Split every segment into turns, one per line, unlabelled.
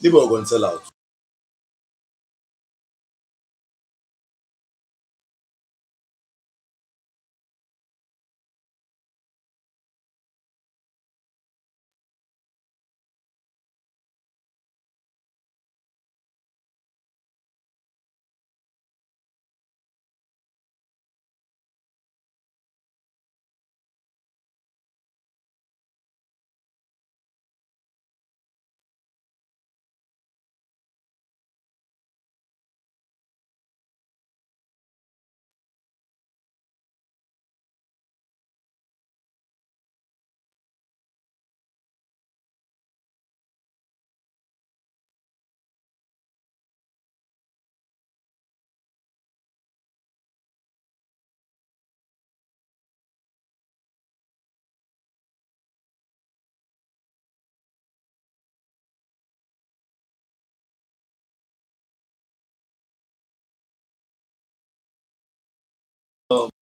Debo going to sell out.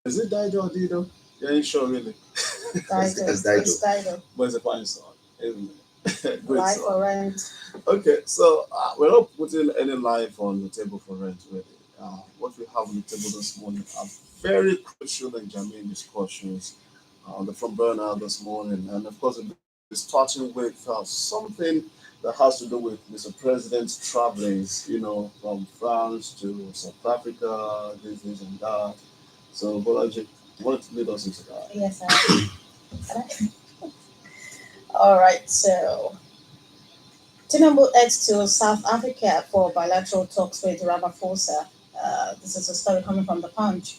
Is it Dido or Dido? You ain't sure really. It's Dido. But it's a fine song. Isn't it? Great Life song. For rent. Okay, so we're not putting any life on the table for rent really. What we have on the table this morning are very crucial and germane discussions on the front burner this morning. And of course, we'll be starting with something that has to do with Mr. President's travelings, from France to South Africa, this and that. So, Bolaji, what lead us into that? Yes, all right. So, Tinubu heads to South Africa for bilateral talks with Ramaphosa. This is a story coming from the Punch.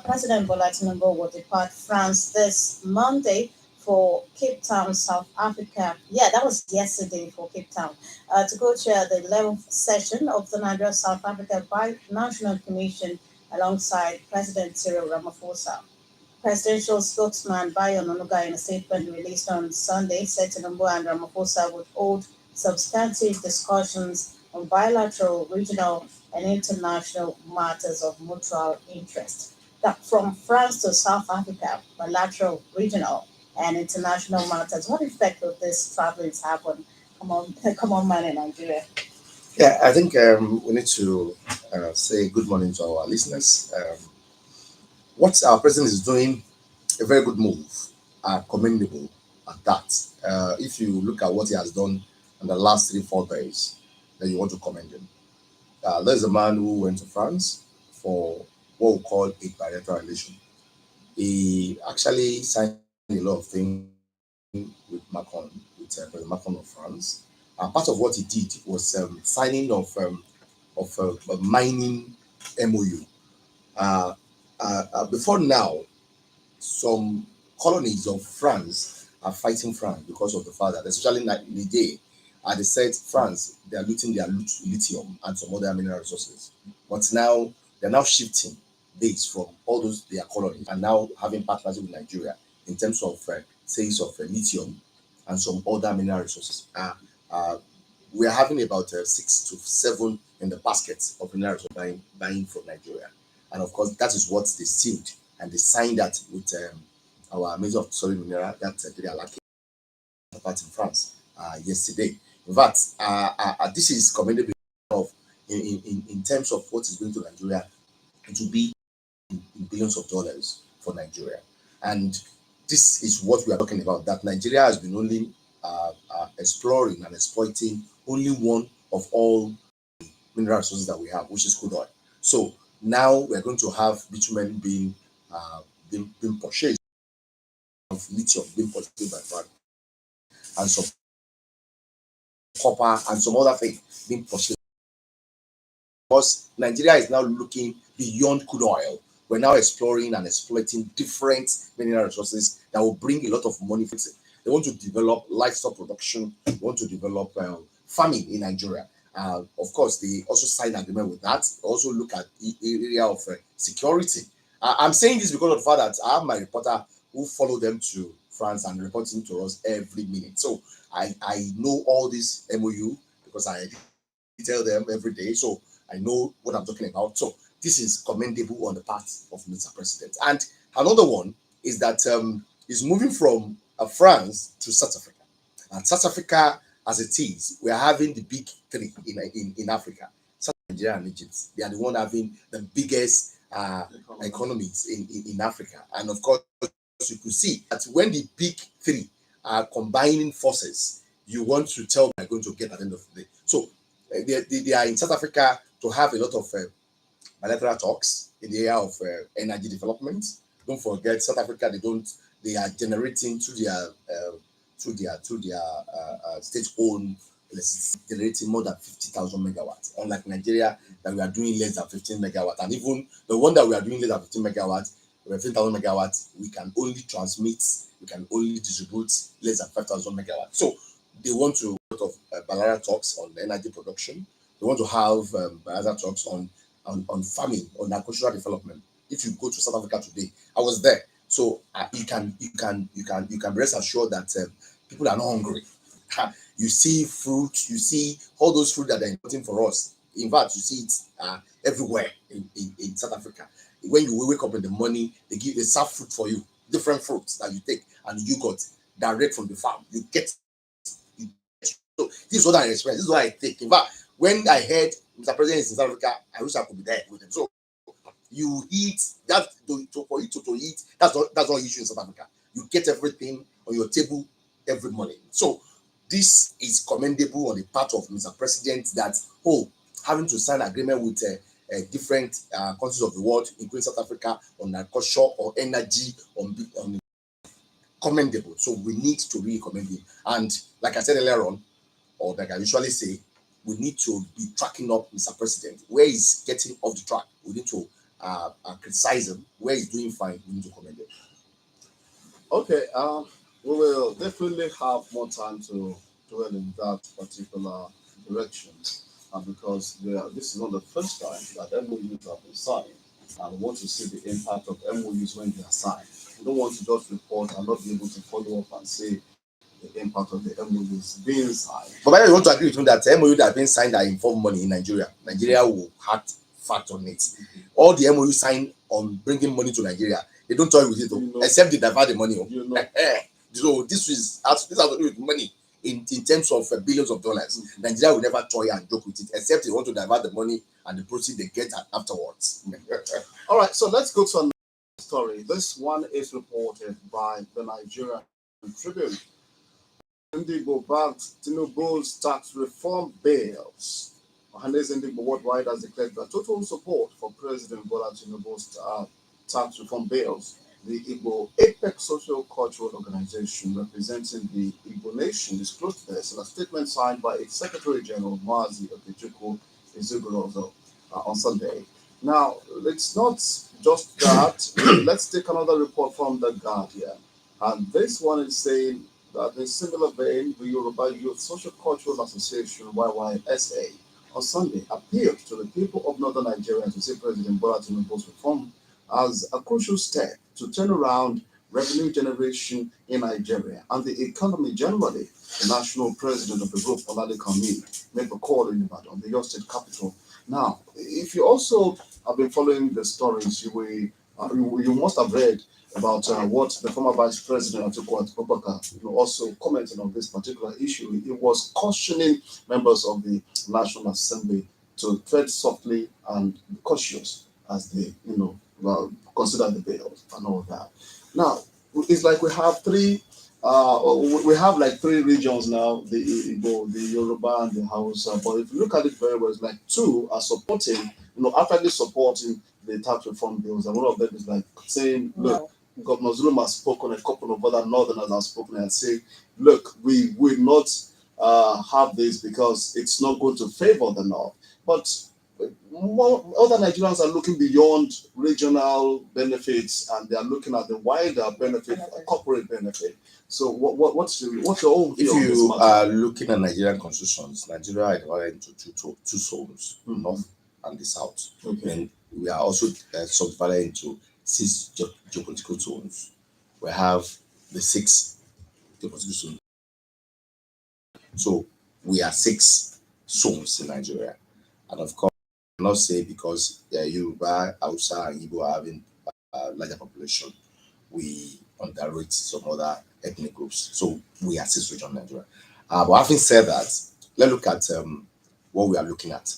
President Bola Tinubu will depart France this Monday for Cape Town, South Africa. Yeah, that was yesterday for Cape Town. To go chair the 11th session of the Nigeria South Africa National Commission alongside President Cyril Ramaphosa. Presidential spokesman Bayo Onanuga, in a statement released on Sunday, said Tinubu and Ramaphosa would hold substantive discussions on bilateral, regional, and international matters of mutual interest. That from France to South Africa, bilateral, regional, and international matters. What effect will this traveling have on common man in Nigeria? Yeah, I think we need to say good morning to our listeners. What our president is doing, a very good move, commendable at that. If you look at what he has done in the last 3-4 days, then you want to commend him. There's a man who went to France for what we call a bilateral relation. He actually signed a lot of things with Macron, with President Macron of France. Part of what he did was signing of a mining MOU. Before now, some colonies of France are fighting France because of the fact that, especially in Niger, they said France, they are looting their lithium and some other mineral resources. But now they're now shifting base from all those their colonies and now having partnership with Nigeria in terms of sales of lithium and some other mineral resources. We are having about 6 to 7 in the basket of mineral resources buying from Nigeria. And of course, that is what they sealed and they signed that with our Minister of Solid Mineral, that part in France yesterday. In fact, this is commendable of in terms of what is going to Nigeria. It will be in billions of dollars for Nigeria, and this is what we are talking about. That Nigeria has been only exploring and exploiting only one of all mineral resources that we have, which is crude oil. So now we're going to have bitumen being purchased, of lithium being purchased by France, and some copper and some other things being purchased. Because Nigeria is now looking beyond crude oil. We're now exploring and exploiting different mineral resources that will bring a lot of money for it. They want to develop livestock production. They want to develop farming in Nigeria. Of course, they also signed an agreement with that. They also look at the area of security. I'm saying this because of the fact that I have my reporter who follow them to France and reporting to us every minute. So I know all this MOU because I detail them every day. So I know what I'm talking about. So this is commendable on the part of Mr. President. And another one is that he's moving from France to South Africa.
And South Africa, as it is, we are having the big three in Africa. South Nigeria and Egypt. They are the one having the biggest economies in Africa. And of course, you could see that when the big three are combining forces, you want to tell them they're going to get at the end of the day. So they are in South Africa to have a lot of bilateral talks in the area of energy development. Don't forget, South Africa, they are generating through their state-owned, generating more than 50,000 megawatts. Unlike Nigeria, that we are doing less than 15 megawatts, and even the one that we are doing less than 15 megawatts, 15,000 megawatts, we can only transmit, we can only distribute less than 5,000 megawatts. So they want to lot of bilateral talks on energy production. They want to have bilateral talks on farming, on agricultural development. If you go to South Africa today, I was there, so you can rest assured that people are not hungry. You see fruit, you see all those fruit that are important for us. In fact, you see it everywhere in South Africa. When you wake up in the morning, they serve fruit for you, different fruits that you take, and you got direct from the farm. You get. So this is what I experience. This is what I think. In fact, when I heard Mr. President is in South Africa, I wish I could be there with him. So you eat that for you to eat. That's not issue in South Africa. You get everything on your table every morning. So this is commendable on the part of Mr. President that having to sign agreement with different countries of the world, including South Africa, on agriculture or energy, on commendable. So we need to really commend him. And like I said earlier on, or like I usually say, we need to be tracking up Mr. President. Where he's getting off the track, we need to criticize him. Where he's doing fine, we need to commend him.
Okay, we will definitely have more time to dwell in that particular direction, because this is not the first time that MOUs have been signed, and we want to see the impact of MOUs when they are signed. We don't want to just report and not be able to follow up and say the impact of the MOUs being signed.
But by the way, you want to agree with me that MOU that have been signed that involve money in Nigeria, Nigeria will have fact on it. Mm-hmm. All the MOU signed on bringing money to Nigeria, they don't toy with it, except they divert the money. So this has to do with money in terms of billions of dollars. Mm-hmm. Nigeria will never toy and joke with it, except they want to divert the money and the proceeds they get afterwards.
All right, so let's go to another story. This one is reported by the Nigerian Tribune. Debo backed Tinubu's tax reform bills. Johannes Debo worldwide has declared that total support for President Bolaji Tinubu's tax reform bills. The Igbo APEC Social Cultural Organization representing the Igbo nation disclosed this in a statement signed by its Secretary General Mazi Okechukwu Ezugorozo on Sunday. Now, it's not just that. Let's take another report from The Guardian. And this one is saying that in similar vein, the Yoruba Youth Social Cultural Association, YYSA, on Sunday appealed to the people of northern Nigeria to see President Bola Tinubu's reform as a crucial step to turn around revenue generation in Nigeria and the economy generally. The national president of the group, Olalekan, made a call in Ibadan, the Oyo State capital. Now, if you also have been following the stories, you must have read about what the former Vice President Atiku Abubakar also commented on this particular issue. He was cautioning members of the National Assembly to tread softly and be cautious as they, consider the bills and all that. Now, it's like we have three regions now: the Igbo, the Yoruba, and the Hausa. But if you look at it very well, it's like two are supporting, actively supporting the tax reform bills, and one of them is like saying, "Look." Governor Zulum has spoken, a couple of other northerners have spoken and say, look, we will not have this because it's not going to favor the north. But other Nigerians are looking beyond regional benefits and they are looking at the wider benefit, corporate benefit. So what's your own view on this matter?
If you are looking at Nigerian constitutions, Nigeria is divided into two zones, north and the south. Okay. And we are also subdivided into 6 geopolitical zones. We have the 6 geopolitical zones. So we are 6 zones in Nigeria. And of course, I cannot say because Yoruba, Hausa, and Igbo are having a larger population, we underrate some other ethnic groups. So we are six region Nigeria. But having said that, let's look at what we are looking at.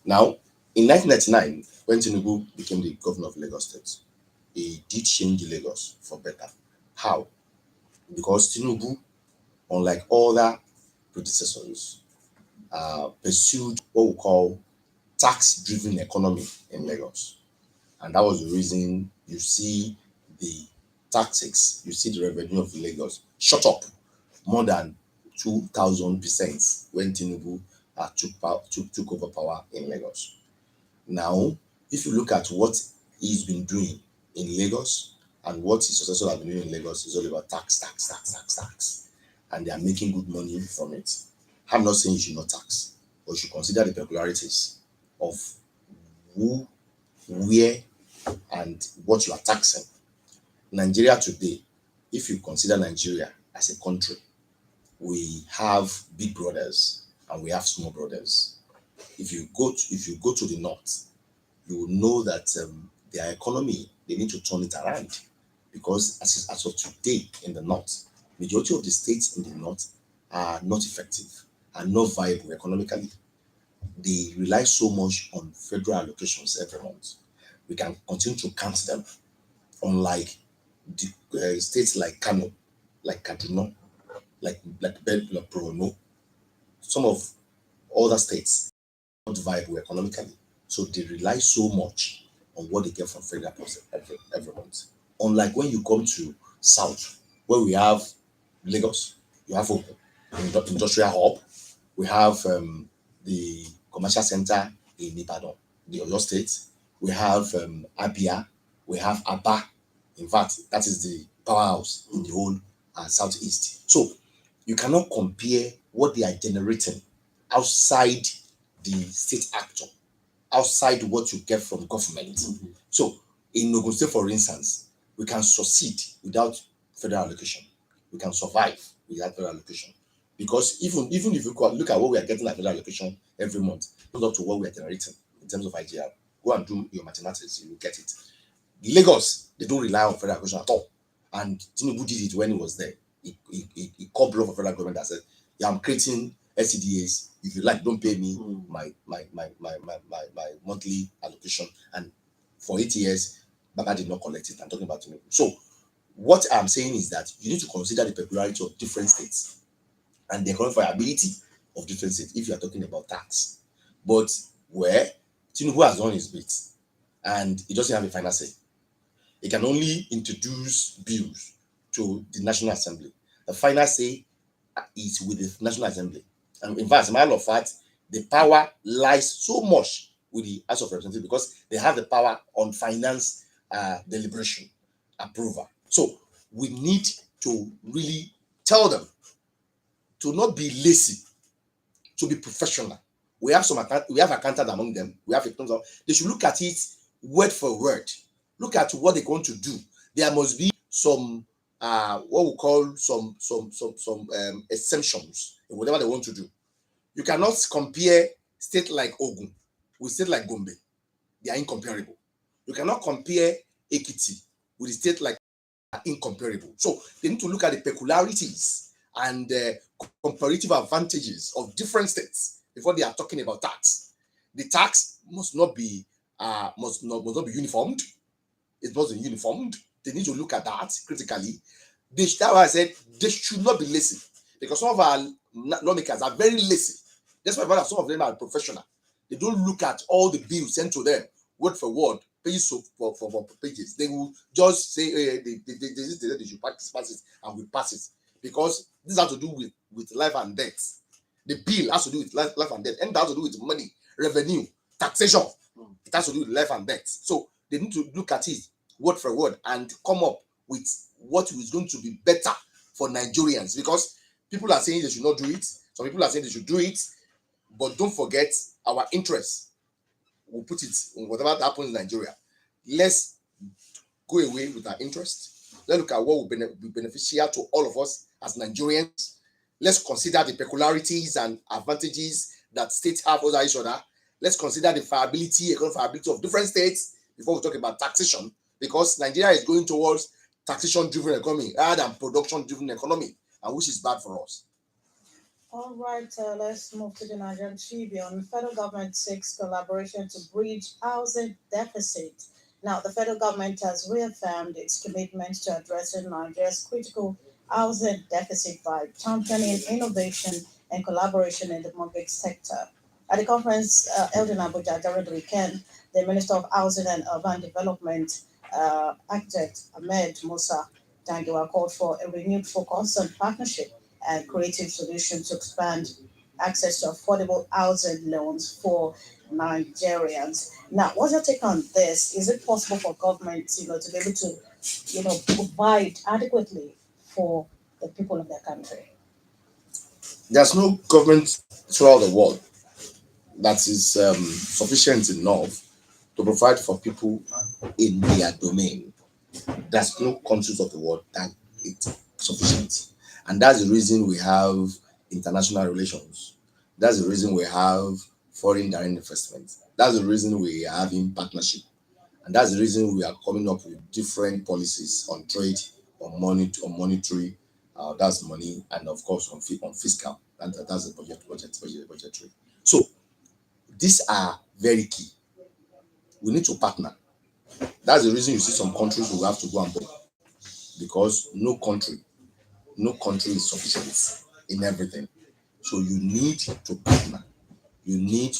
Now, in 1999, when Tinubu became the governor of Lagos State, he did change Lagos for better. How? Because Tinubu, unlike other predecessors, pursued what we call tax-driven economy in Lagos. And that was the reason you see the taxes, you see the revenue of Lagos shot up more than 2,000% when Tinubu took over power in Lagos. Now, if you look at what he's been doing in Lagos and what his successor has been doing in Lagos, it's all about tax, tax, tax, tax, tax. And they are making good money from it. I'm not saying you should not tax, but you should consider the peculiarities of who, where, and what you are taxing. Nigeria today, if you consider Nigeria as a country, we have big brothers and we have small brothers. If you go to the north, you will know that their economy, they need to turn it around, because as of today in the north, majority of the states in the north are not effective and not viable economically. They rely so much on federal allocations every month. We can continue to count them, unlike the states like Kano, like Kaduna, like Borno, some of other states not viable economically. So they rely so much on what they get from federal process every month. Unlike when you come to South, where we have Lagos, you have Ogun, industrial hub, we have the commercial center in Ibadan, the Oyo State, we have Abia, we have Aba. In fact, that is the powerhouse in the whole southeast. So you cannot compare what they are generating outside the state actor, outside what you get from government. So in Ogun State, for instance, we can succeed without federal allocation. We can survive without federal allocation. Because even if you look at what we are getting at federal allocation every month, not up to what we are generating in terms of IGR. Go and do your mathematics, you will get it. Lagos, they don't rely on federal allocation at all. And Tinubu did it when he was there. He called bluff of federal government that said, yeah, I'm creating SCDAs. If you like, don't pay me my monthly allocation. And for 8 years, Baba did not collect it. I'm talking about Tinubu. So what I'm saying is that you need to consider the peculiarity of different states and the economic viability of different states if you are talking about tax. But where Tinubu has done his bit and he doesn't have a final say. He can only introduce bills to the National Assembly. The final say is with the National Assembly. And in fact, as a matter of fact, the power lies so much with the House of Representatives because they have the power on finance deliberation approval. So we need to really tell them to not be lazy, to be professional. We have accountant among them. We have accountants. They should look at it word for word. Look at what they're going to do. There must be some what we call some exemptions in whatever they want to do. You cannot compare state like Ogun with state like Gombe. They are incomparable. You cannot compare Ekiti with a state like incomparable. So they need to look at the peculiarities and comparative advantages of different states before they are talking about tax. The tax must not be uniformed. It wasn't uniformed. They need to look at that critically. That's why I said they should not be lazy, because some of our lawmakers are very lazy. That's why some of them are professional. They don't look at all the bills sent to them word for word, pages for pages. They will just say they should pass it, and we pass it, because this has to do with life and death. The bill has to do with life and death, and that has to do with money, revenue, taxation. It has to do with life and death. So they need to look at it word for word and come up with what is going to be better for Nigerians, because people are saying they should not do it. Some people are saying they should do it, but don't forget our interests. We'll put it on whatever happens in Nigeria. Let's go away with our interest. Let's look at what will be beneficial to all of us as Nigerians. Let's consider the peculiarities and advantages that states have over each other. Let's consider the economic viability of different states before we talk about taxation, because Nigeria is going towards taxation-driven economy rather than production-driven economy, and which is bad for us.
All right, let's move to the Nigerian Tribune. Federal government seeks collaboration to bridge housing deficit. Now, the federal government has reaffirmed its commitment to addressing Nigeria's critical housing deficit by championing innovation and collaboration in the mortgage sector. At the conference held in Abuja during the weekend, the Minister of Housing and Urban Development, Architect Ahmed Musa Dangiwa, called for a renewed focus on partnership and creative solutions to expand access to affordable housing loans for Nigerians. Now, what's your take on this? Is it possible for government, to be able to, provide adequately for the people of their country?
There's no government throughout the world that is sufficient enough to provide for people in their domain. There's no countries of the world that it's sufficient. And that's the reason we have international relations. That's the reason we have foreign direct investment. That's the reason we are having partnership. And that's the reason we are coming up with different policies on trade, on money, on monetary, that's money, and of course on fiscal. And that's the budgetary. So these are very key. We need to partner. That's the reason you see some countries will have to go and borrow, because no country is sufficient in everything. So you need to partner. You need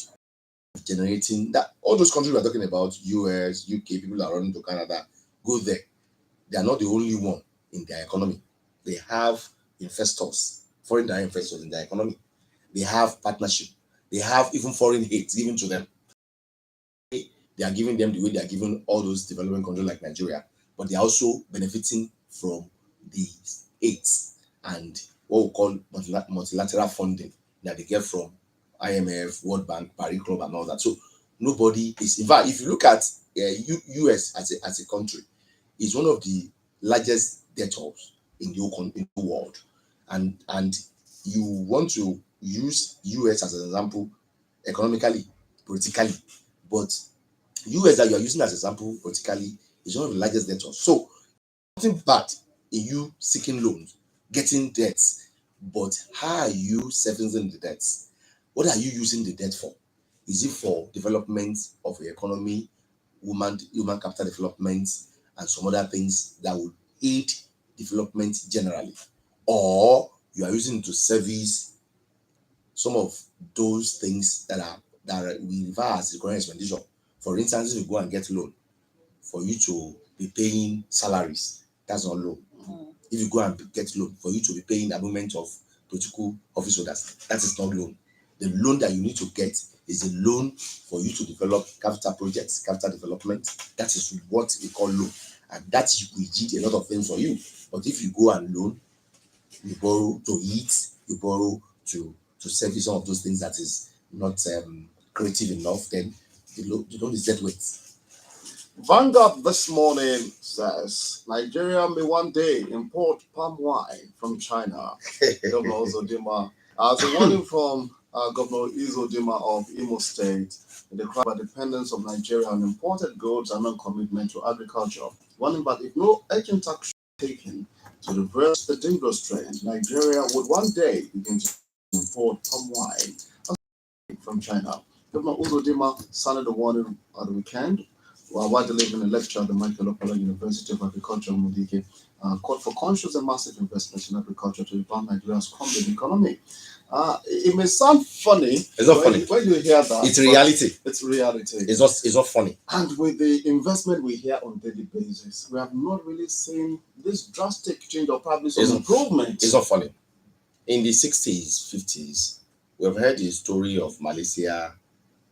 generating that. All those countries we are talking about, US, UK, people are running to Canada, go there. They are not the only one in their economy. They have investors, foreign direct investors in their economy. They have partnership. They have even foreign aid given to them. They are giving them the way they are giving all those developing countries like Nigeria, but they are also benefiting from the aids and what we call multilateral funding that they get from IMF, World Bank, Paris Club, and all that. So nobody is. In fact, if you look at US as a country, is one of the largest debtors in the world, and you want to use US as an example economically, politically, but US that you are using as an example politically is one of the largest debtors. So nothing bad in you seeking loans, getting debts, but how are you servicing the debts? What are you using the debt for? Is it for development of the economy, human capital development, and some other things that will aid development generally? Or you are using it to service some of those things that we refer as the current expenditure. For instance, if you go and get loan for you to be paying salaries, that's not loan. If you go and get loan for you to be paying the movement of political office holders, that is not loan. The loan that you need to get is a loan for you to develop capital projects, capital development. That is what we call loan. And that will yield a lot of things for you. But if you go and loan, you borrow to eat, you borrow to service some of those things that is not creative enough, then you don't deserve it.
Vanguard this morning says Nigeria may one day import palm wine from China. Governor Uzodinma, as a warning from Governor Uzodinma of Imo State, in the cry about dependence of Nigeria on imported goods and non-commitment to agriculture. Warning that if no urgent action is taken to reverse the dangerous trend, Nigeria would one day begin to import palm wine from China. Governor Uzodinma sounded the warning at the weekend while delivering a lecture at the Michael Okpala University of Agriculture, Mudike, called for conscious and massive investments in agriculture to rebound Nigeria's crumbling economy. It may sound funny.
It's not funny.
When you hear that.
It's reality.
It's reality.
It's not funny.
And with the investment we hear on a daily basis, we have not really seen this drastic change or probably some improvement.
It's not funny. In the 60s, 50s, we have heard the story of Malaysia,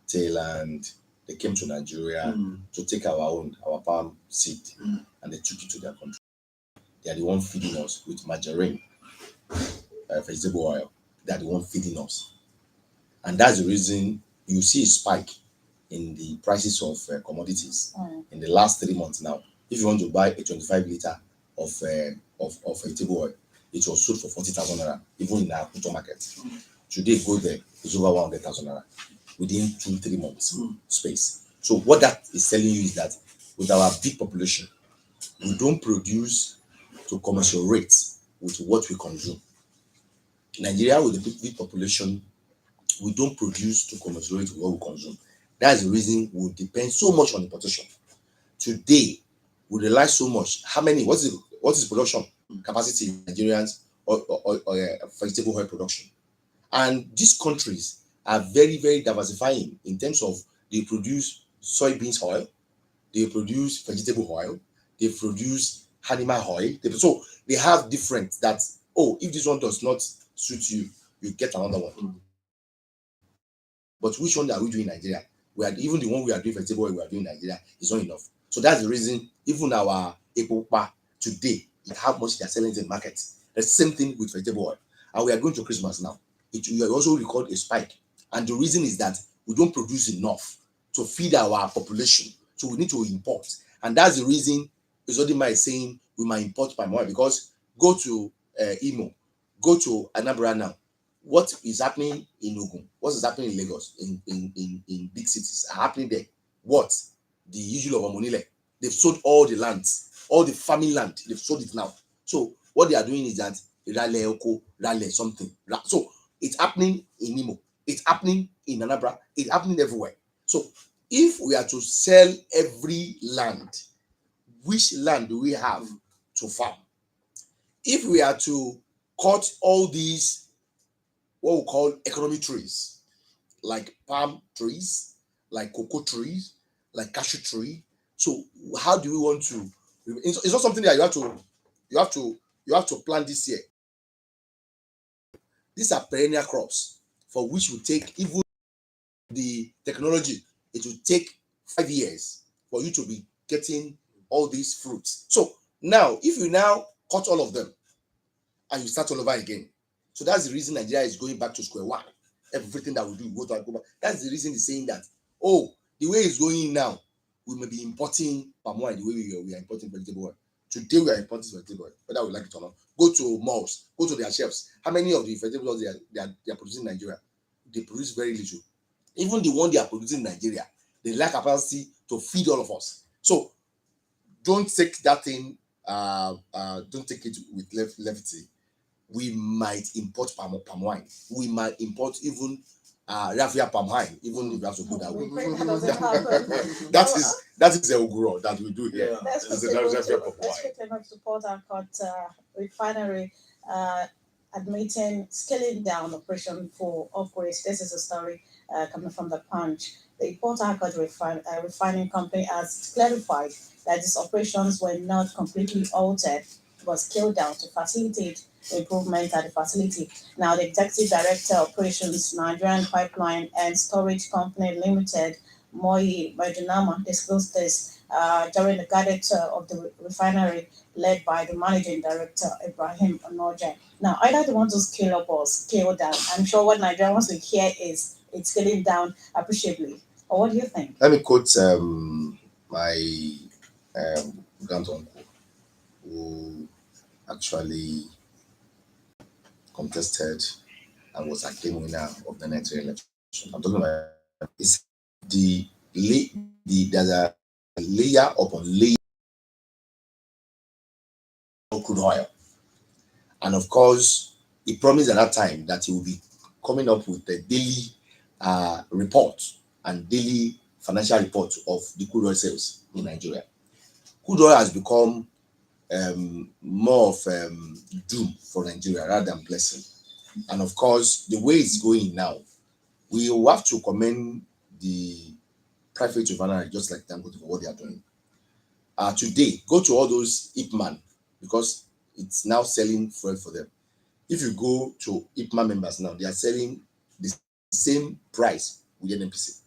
Thailand. They came to Nigeria to take our palm seed, and they took it to their country. They are the one feeding us with margarine, vegetable oil. They are the one feeding us, and that's the reason you see a spike in the prices of commodities in the last 3 months now. If you want to buy a 25 liter of vegetable oil, it was sold for 40,000 naira, even in our Kuto market. Today, go there, it's over 100,000 naira within 2-3 months space. So what that is telling you is that with our big population, we don't produce to commensurate with what we consume. Nigeria, with the big population, we don't produce to commensurate with what we consume. That's the reason we depend so much on importation. Today, we rely so much. What is production capacity in Nigerians or vegetable oil production? And these countries are very, very diversifying in terms of they produce soybeans oil, they produce vegetable oil, they produce animal oil. So they have different that, if this one does not suit you, you get another one. But which one are we doing in Nigeria? Even the one we are doing vegetable oil we are doing in Nigeria is not enough. So that's the reason even our epopa today, how much they are selling in the market. The same thing with vegetable oil. And we are going to Christmas now. We also record a spike. And the reason is that we don't produce enough to feed our population. So we need to import. And that's the reason Uzodimma is saying we might import palm oil, because go to Imo, go to Anambra now. What is happening in Ogun? What is happening in Lagos? In big cities are happening there. What? The usual of Omonile. They've sold all the lands, all the farming land. They've sold it now. So what they are doing is that Rale Oko, Rale something. So it's happening in Imo. It's happening in Anambra. It's happening everywhere. So if we are to sell every land, which land do we have to farm? If we are to cut all these, what we call economic trees, like palm trees, like cocoa trees, like cashew tree. So how do we want to? It's not something that you have to plant this year. These are perennial crops for which will take, even the technology, it will take 5 years for you to be getting all these fruits. So now, if you now cut all of them and you start all over again, so that's the reason Nigeria is going back to square one. Everything that we do, go back. That's the reason he's saying that, the way it's going now, we may be importing palm oil the way we are importing vegetable oil. Today we are importing vegetable oil, whether we like it or not. Go to malls, go to their shelves. How many of the vegetable oils they are producing in Nigeria? They produce very little. Even the one they are producing in Nigeria, they lack capacity to feed all of us. So don't take that thing, don't take it with levity. We might import palm wine. We might import even raffia palm wine, even if we have to go that way. That is the Oguro that we do here.
Let's quickly not to Port Harcourt refinery admitting scaling down operation for upgrades. This is a story coming from the Punch. The Port Harcourt refining company has clarified that its operations were not completely altered, but scaled down to facilitate improvement at the facility. Now, the Executive Director Operations, Nigerian Pipeline and Storage Company Limited, Moi Medunama, disclosed this during the guided tour of the refinery led by the Managing Director, Ibrahim Onoja. Now, either they want to scale up or scale down. I'm sure what Nigeria wants to hear is it's scaling down appreciably. Or what do you think?
Let me quote my grand uncle who actually contested and was a game winner of the next election. I'm talking about it's there's a layer upon layer of crude oil. And of course, he promised at that time that he will be coming up with a daily report and daily financial report of the crude oil sales in Nigeria. Crude oil has become more of doom for Nigeria rather than blessing. And of course, the way it's going now, we will have to commend the private refinery just like Dangote for what they are doing. Today, go to all those Ipman because it's now selling fuel for them. If you go to Ipman members now, they are selling the same price with NNPC.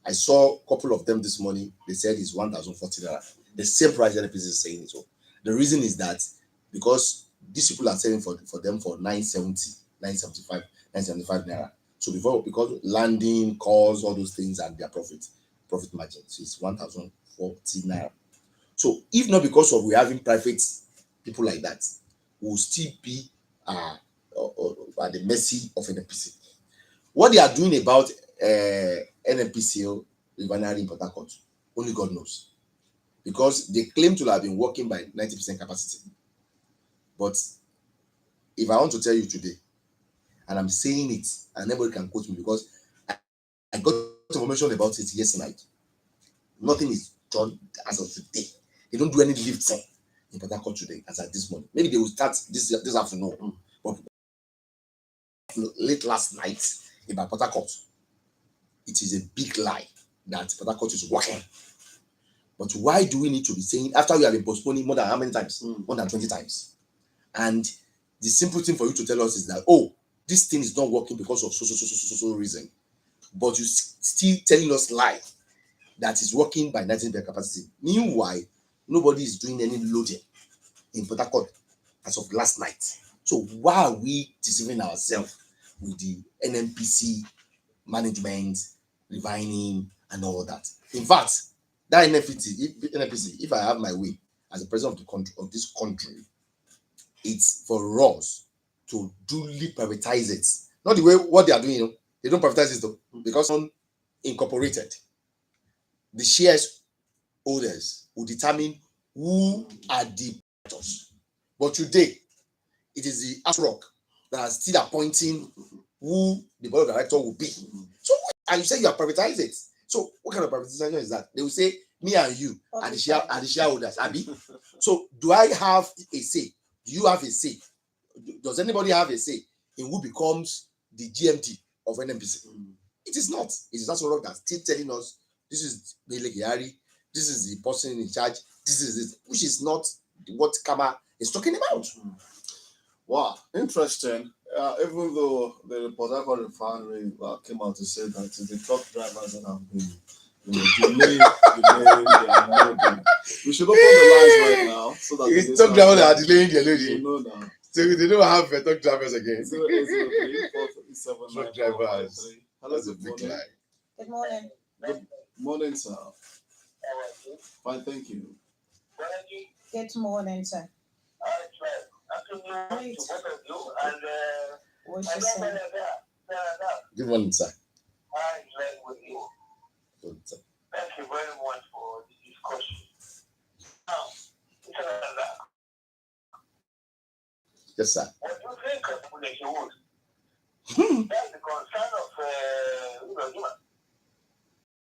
I saw a couple of them this morning. They said it's 1,040 naira. The same price NNPC is saying it. So the reason is that because these people are selling for them for 970, 975, 975 naira. So because landing, calls, all those things and their profit margin. So it's 1,040 naira. So if not because of we having private people like that, we'll still be at the mercy of NNPC. What they are doing about NNPC refinery in Port Harcourt, only God knows. Because they claim to have been working by 90% capacity. But if I want to tell you today, and I'm saying it, and nobody can quote me because I got information about it yesterday night. Nothing is done as of today. They don't do any lifting in Port Harcourt today as at this morning. Maybe they will start this afternoon. But late last night in Port Harcourt, it is a big lie that Port Harcourt is working. But why do we need to be saying after we have been postponing more than how many times? More than 20 times. And the simple thing for you to tell us is that, oh, this thing is not working because of so reason. But you still telling us lie that is working by 19% capacity. Meanwhile, nobody is doing any loading in Port Harcourt as of last night. So why are we deceiving ourselves with the NNPC management, refining, and all that? In fact, that NNPC, if I have my way as the president of this country, it's for us to duly privatize it. Not the way what they are doing, they don't privatize it though, because incorporated. The shares holders will determine who are the directors. But today, it is the ASROC that are still appointing who the board of directors will be. So, and you say you are privatized it. So, what kind of privatization is that? They will say, me and you are the shareholders, Abby. So, do I have a say? Do you have a say? Does anybody have a say in who becomes the GMT of NNPC? It is not. It is ASROC that's still telling us this is Bele Gihari, this is the person in charge, this is it, which is not what Kama is talking about.
Wow, interesting. Even though the Port Harcourt refinery came out to say that it's the truck drivers that have been delayed, they are loading. We should open the lines right now so that
it's truck drivers that are delaying their loading.
You know now.
So they don't have truck drivers again.
0803
truck drivers.
Hello, good morning.
Good morning.
Good morning, sir. Fine, thank you.
Good morning, sir. Right. What you saying?
Good morning, sir.
Good, sir. Thank you very much for the discussion. Now,
yes, sir.
what do you think of Bolaji Wood? That's the concern of human.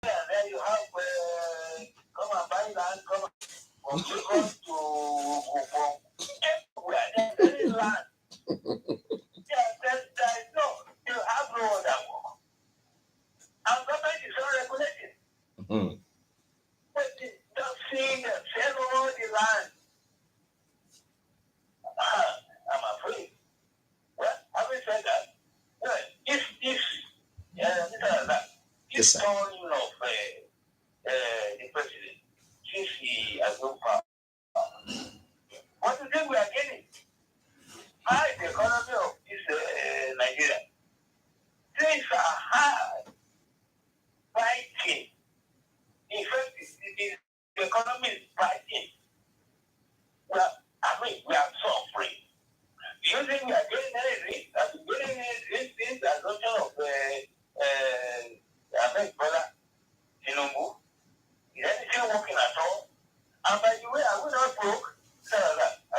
And then you have come and buy land, come from Lagos to everywhere. There is land. There is no, you have no other work. And government is not regulating. But don't see them sell all the land. I'm afraid. Well, having said that, well, this turn of the president, since he has no power, what do you think we are getting? How is the economy of this Nigeria? Things are hard, fighting. In fact, the economy is fighting. Well, we are suffering. Do you think we are getting anything? That we getting this assumption of Bola Tinubu? Is anything working at all? And by the way, I will not broke. I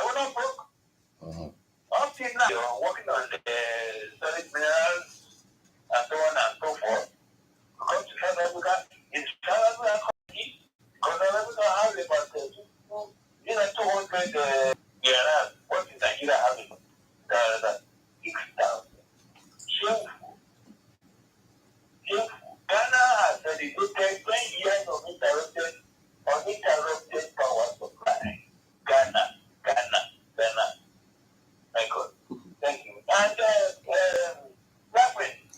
will not broke. Up till now, you're working on the solid minerals and so on and so forth. Come to South Africa, in South Africa, because South Africa has about 200 what is Nigeria having? 6,000. Shameful. Ghana has dedicated 20 years of uninterrupted power supply. Ghana. My God. Thank you. And,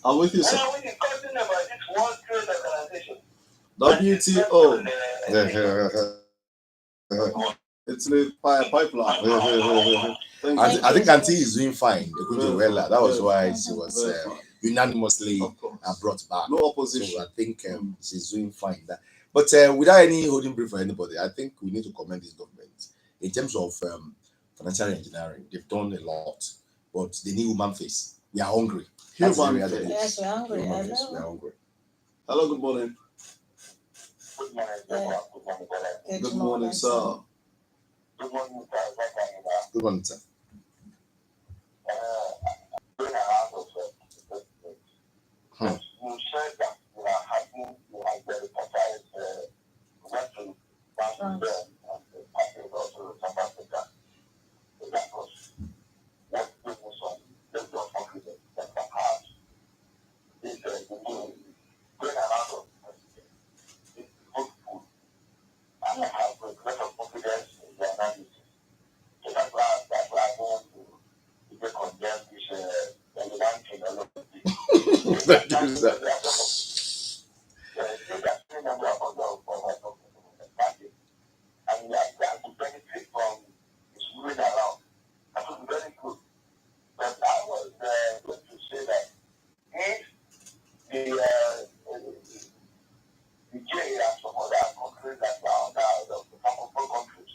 I'm with you, sir.
when are we discussing about this World Trade Organization?
WTO. It's the pipeline.
I think Auntie is doing fine. That was why she was unanimously brought back.
No opposition.
So I think she's doing fine. But without any holding brief for anybody, I think we need to commend this government in terms of financial engineering. They've done a lot, but they need human face. We are hungry.
Yes, we're hungry.
We are hungry.
Hello, good morning.
Good morning.
Good morning, sir.
Good morning, sir.
Good morning, sir.
going around of
Hmm.
you said that you are having the reporters went to
France.
there and the party also South Africa. That was what gave me some level of confidence that perhaps this going around of is hopeful and I have a lot of confidence in the analysis. So that's why I want to condemn this the one thing all of it.
Thank you, sir.
And we are to benefit from his moving around. That would be very good. But I was going to say that if the J and some other countries that are under the Francophone countries,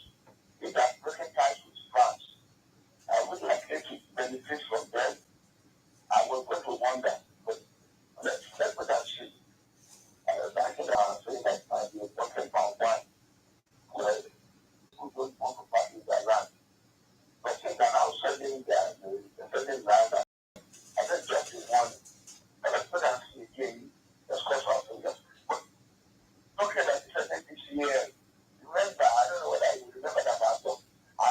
if they are breaking ties with France, I would like to benefit from them. I was going to wonder, but let's wait and see. I think I was saying that the talking about one, where people don't want to party their land. But since I'm now selling the land, I think just in one. But let's put that again, let's cross our fingers. But talking about this year, remember, I don't know whether you remember that also. I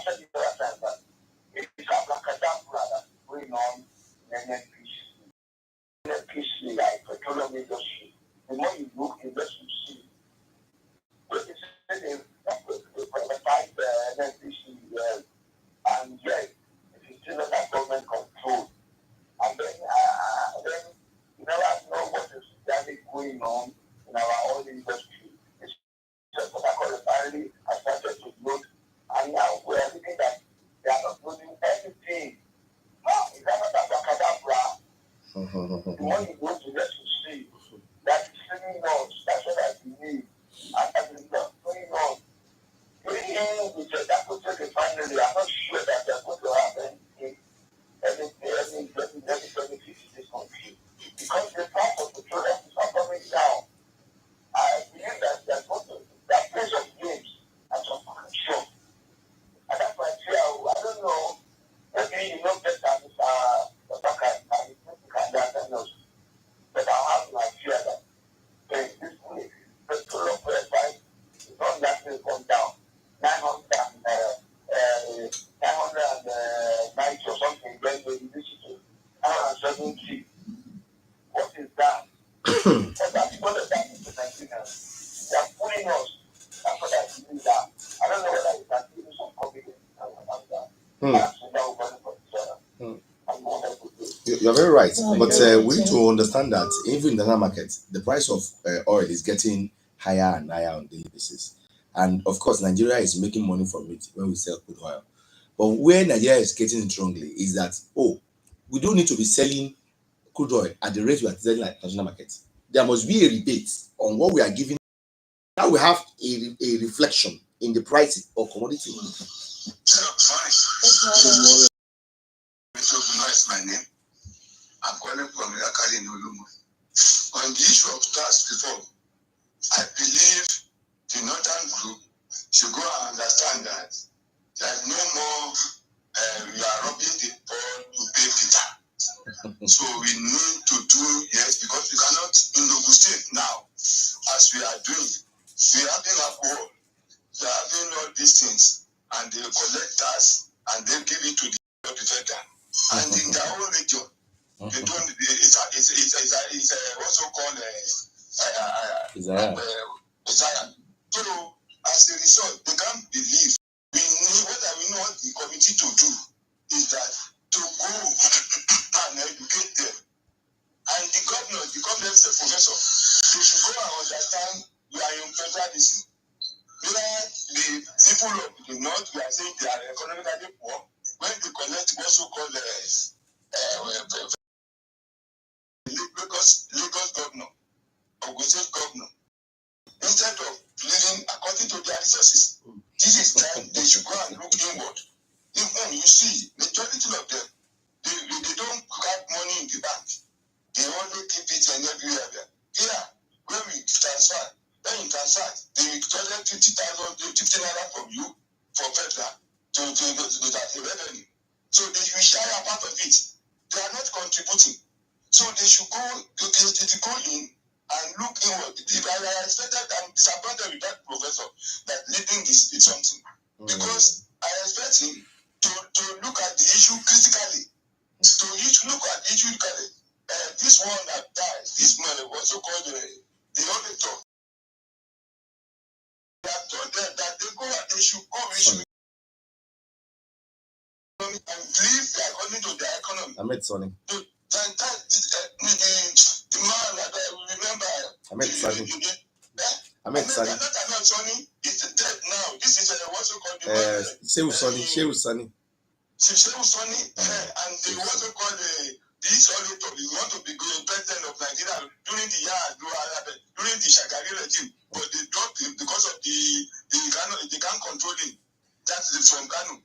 said it the other time that it's a black that's going on in NNPC. NNPC, like petroleum industry. The more you look, the less you see. But it's they privatize the NNPC, and yet it is still under government control. And then you never know what is really going on in our oil industry. It's just what I call refinery. I started to load, and now we are looking that they are not loading anything. No, it's not about Kadabra. The more you go to let you see that is living on, that's what I believe. And that is not going on. Even with that project refinery, I'm not sure that they're going to have anything. Any benefit in this country because the price of petroleum is not coming down. I believe that there's going to that place of games at some point sure. And that's why I say I don't know. Maybe you know better Mr. Baka and you can diagnose. But I have my fear that this week petroleum price is not likely to come down. 990 or something, then they reduce it to 970. What is that? That's what that is to Nigerians. They are fooling us. That's what I believe that. I don't know whether you can give me some confidence about that.
You're very right,
Okay.
but we need to understand that even in the international market, the price of oil is getting higher and higher on daily basis, and of course, Nigeria is making money from it when we sell crude oil. But where Nigeria is getting strongly is that we don't need to be selling crude oil at the rate we are selling at international market. There must be a rebate on what we are giving. Now we have a reflection in the price of commodity.
Good morning. My name. I'm calling from Yakari Nulumu. On the issue of tax reform, I believe the Northern Group should go and understand that there is no more we are robbing the poor to pay Peter. So we need to do yes because we cannot in Ogun State now, as we are doing, we are having a poor, we are having all these things, and they collect tax and they give it to the federal. And in their own region, they don't. It's also called Zion. So as a result, they can't believe. We need what we want the committee to do is that to go and educate them. And the governor is a professor. They should go and understand we are in federalism. Where the people of the north, we are saying they are economically poor. When they collect what's so called Lagos governor, Ogun State governor, instead of living according to their resources, this is time they should go and look inward. Even you see, majority of them, they don't have money in the bank. They only keep it in every area. Here, when we transfer, when you transfer, they will collect 50,000, 50 naira from you for federal to that revenue. So they will share a part of it. They are not contributing. So they should go, they go in and look inward. I expected, I'm disappointed with that professor that leading this is something. Because I expect him to look at the issue critically. To look at the issue critically. This one that died, this man was so called the auditor. They have told them that they go and they should go issue and live according to their economy.
Ahmed Sonny.
The man that I remember.
Ahmed Sonny. Ahmed Sonny.
Not Ahmed Sonny. It's dead now. This is what's called the
Shehu Sonny. Shehu Sonny.
Shehu Sonny. And they also called this auditor. He want to be president of Nigeria during the year during the Shagari regime, but they dropped him because of they can't control him. That's from Kano.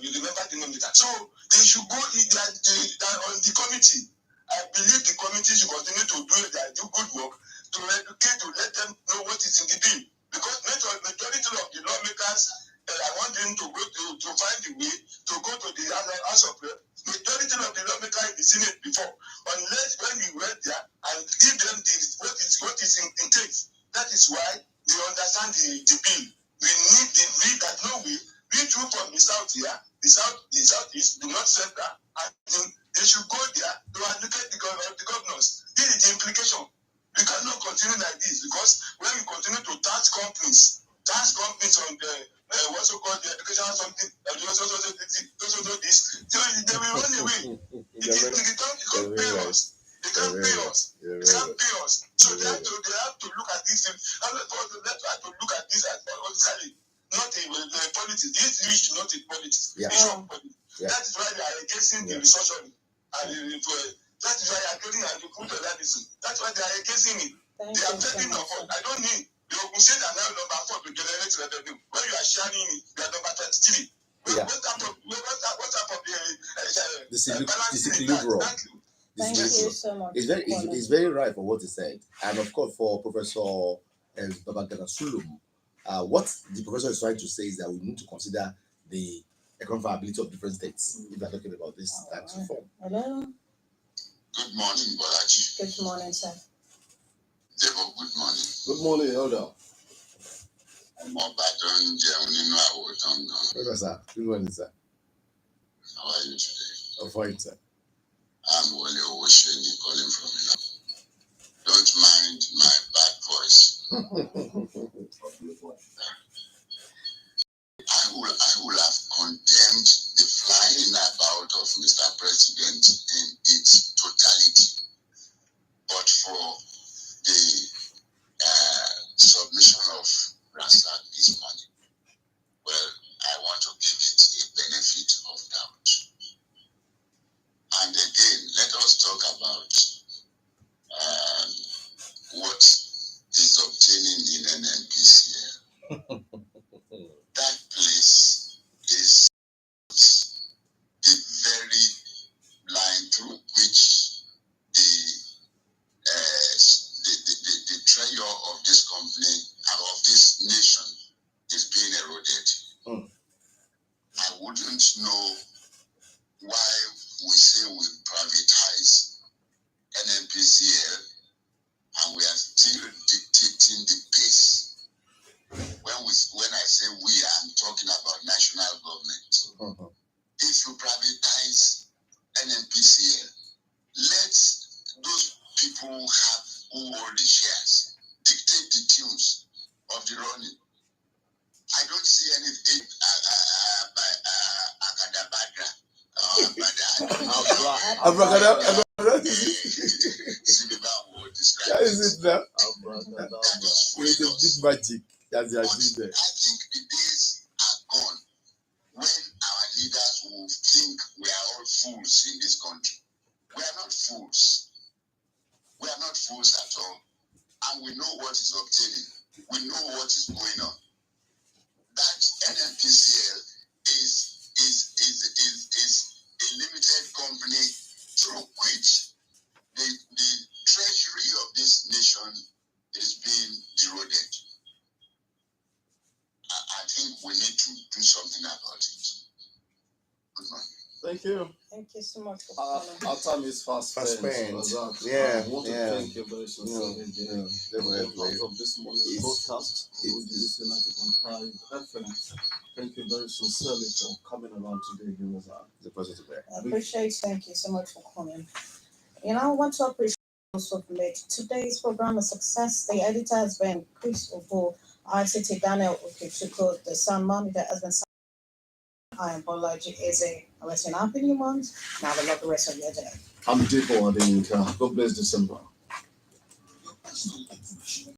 You remember the name of that. So they should go on the committee. I believe the committee should continue to do good work to educate, to let them know what is in the bill. Because majority of the lawmakers, I want them to go to find a way to go to the House of Rep. Majority of the lawmakers in the Senate before, unless when we went there and give them what is in text. That is why they understand the bill. We need the bill that no way. We drew from the south here, the southeast, the north center, and they should go there to advocate the governors. This is the implication. We cannot continue like this because when we continue to tax companies on the what's so called the education or something, this, so they will run away. They can't pay us. They can't pay us. They can't pay us. So they have to look at this. Let's try to look at this politically. Not a politics. This issue is not a politics.
Yeah.
Issue of politics.
Yeah.
That is why they are against the research on it. And that is why they are getting and the food of that is. That's why they are against it. They are taking the fault. I don't need. They will say that now number 4 to generate revenue. When you are sharing it, you are number 23.
Yeah.
What type of
the disequilibrium?
Thank you so much.
It's very right for what he said, and of course for Professor Babagana Sulum. What the professor is trying to say is that we need to consider the economic viability of different states if we are talking about this tax reform.
Hello.
Good morning, Bolaji.
Good morning, sir.
Debo, good morning.
Good morning, Elder.
Professor, good morning, sir.
How are you today?
I'm fine, sir.
I'm Wale Owosheni calling from Iran. Don't mind my bad voice. I will have condemned the flying about of Mr. President in its totality, but for the submission of Ransack this morning, well, I want to give it a benefit of doubt. And again, let us talk about what is obtaining in NNPCL. That place is the very line through which the treasure of this company and of this nation is being eroded. I wouldn't know why we say we privatize NNPCL and we are still dictating the pace. When I say we, I'm talking about national government. If you privatize NNPCL, let those people who hold the shares dictate the tunes of the running. I don't see any
That is it now. It's a big magic that they are doing there.
I think the days are gone when our leaders will think we are all fools in this country. We are not fools. We are not fools at all. And we know what is obtaining. We know what is going on. That NNPCL is a limited company through which the treasury of this nation is being eroded. I think we need to do something about it.
Thank you.
Thank you so much for calling.
Our time is fast spent.
Yeah,
I want to
yeah.
thank you very sincerely again.
Definitely.
Part of this morning's podcast, OGBC 90.5 FM. Thank you very sincerely for coming around today, viewers.
It's a pleasure to be.
I appreciate. Thank you so much for calling. I want to appreciate those who've made today's program a success. The editor has been Chris Obo, RCT Daniel Okechukwu, the sound monitor has been I am Bolaji Eze. I wish you a happy new month. Now have a lovely rest of your day.
I'm Debo Adeyinka. God bless December.